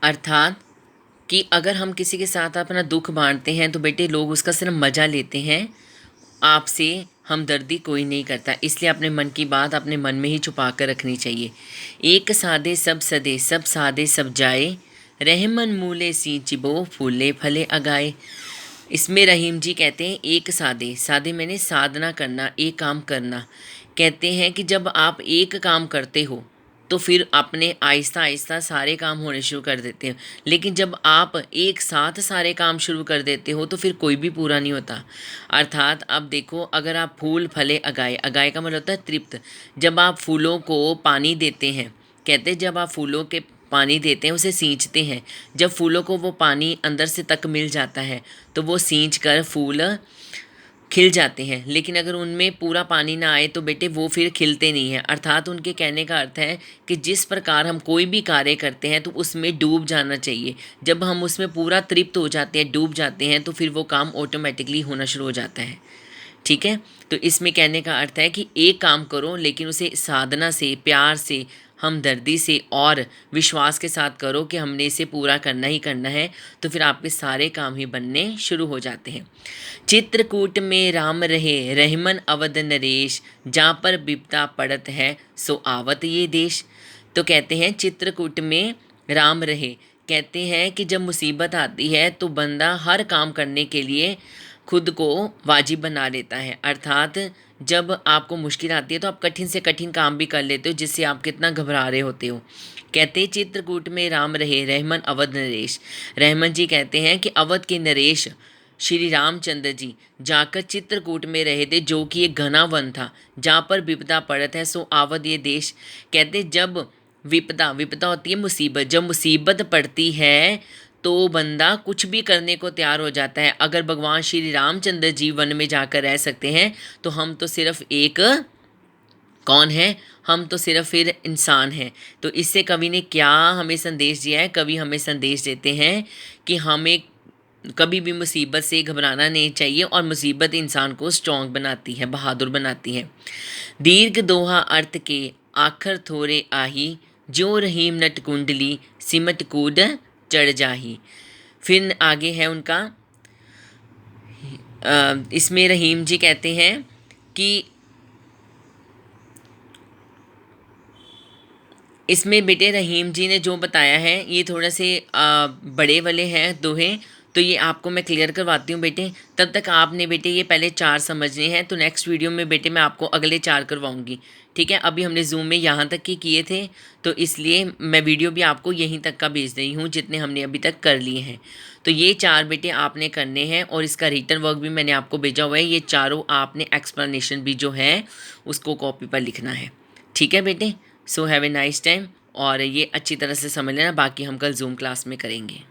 अर्थात कि अगर हम किसी के साथ अपना दुख बांटते हैं तो बेटे लोग उसका सिर्फ मज़ा लेते हैं, आपसे हमदर्दी कोई नहीं करता। इसलिए अपने मन की बात अपने मन में ही छुपा कर रखनी चाहिए। एक सादे सब सदे, सब सादे सब जाए, रहमन मूले सींचिबो, फूले फले अगाए। इसमें रहीम जी कहते हैं एक सादे, सादे मैंने साधना करना, एक काम करना। कहते हैं कि जब आप एक काम करते हो तो फिर अपने आहिस्ता आहिस्ता सारे काम होने शुरू कर देते हैं, लेकिन जब आप एक साथ सारे काम शुरू कर देते हो तो फिर कोई भी पूरा नहीं होता। अर्थात अब देखो, अगर आप फूल फले अगाए, अगाए का मतलब होता है तृप्त। जब आप फूलों को पानी देते हैं, कहते हैं जब आप फूलों के पानी देते हैं, उसे सींचते हैं, जब फूलों को वो पानी अंदर से तक मिल जाता है तो वो सींच कर फूल खिल जाते हैं। लेकिन अगर उनमें पूरा पानी ना आए तो बेटे वो फिर खिलते नहीं हैं। अर्थात उनके कहने का अर्थ है कि जिस प्रकार हम कोई भी कार्य करते हैं तो उसमें डूब जाना चाहिए। जब हम उसमें पूरा तृप्त हो जाते हैं, डूब जाते हैं, तो फिर वो काम ऑटोमेटिकली होना शुरू हो जाता है। ठीक है, तो इसमें कहने का अर्थ है कि एक काम करो लेकिन उसे साधना से, प्यार से, हमदर्दी से और विश्वास के साथ करो कि हमने इसे पूरा करना ही करना है, तो फिर आपके सारे काम ही बनने शुरू हो जाते हैं। चित्रकूट में राम रहे, रहमन अवध नरेश, जहाँ पर विपदा पड़त है सो आवत ये देश। तो कहते हैं चित्रकूट में राम रहे, कहते हैं कि जब मुसीबत आती है तो बंदा हर काम करने के लिए खुद को वाजिब बना लेता है। अर्थात जब आपको मुश्किल आती है तो आप कठिन से कठिन काम भी कर लेते हो जिससे आप कितना घबरा रहे होते हो। कहते चित्रकूट में राम रहे, रहमन अवध नरेश। रहमन जी कहते हैं कि अवध के नरेश श्री रामचंद्र जी जाकर चित्रकूट में रहे थे, जो कि एक घना वन था जहाँ पर विपदा पड़त है सो आवद ये देश। कहते जब विपदा, विपदा होती है मुसीबत, जब मुसीबत पड़ती है तो बंदा कुछ भी करने को तैयार हो जाता है। अगर भगवान श्री रामचंद्र जी वन में जाकर रह सकते हैं तो हम तो सिर्फ एक कौन है, हम तो सिर्फ फिर इंसान हैं। तो इससे कवि ने क्या हमें संदेश दिया है? कवि हमें संदेश देते हैं कि हमें कभी भी मुसीबत से घबराना नहीं चाहिए और मुसीबत इंसान को स्ट्रॉन्ग बनाती है, बहादुर बनाती है। दीर्घ दोहा अर्थ के आखर थोरे आही, जो रहीम नट कुंडली सिमट कूद चढ़ जाही। फिर आगे है उनका, इसमें रहीम जी कहते हैं कि इसमें बेटे रहीम जी ने जो बताया है ये थोड़ा से बड़े वाले हैं दोहे, तो ये आपको मैं क्लियर करवाती हूँ बेटे। तब तक आपने बेटे ये पहले 4 समझने हैं, तो नेक्स्ट वीडियो में बेटे मैं आपको अगले 4 करवाऊँगी। ठीक है, अभी हमने जूम में यहाँ तक की किए थे, तो इसलिए मैं वीडियो भी आपको यहीं तक का भेज रही हूँ जितने हमने अभी तक कर लिए हैं। तो ये 4 बेटे आपने करने हैं और इसका रिटर्न वर्क भी मैंने आपको भेजा हुआ है। ये चारों आपने एक्सप्लेनेशन भी जो है उसको कॉपी पर लिखना है। ठीक है बेटे, so have a nice time. और ये अच्छी तरह से समझ लेना, बाकी हम कल जूम क्लास में करेंगे।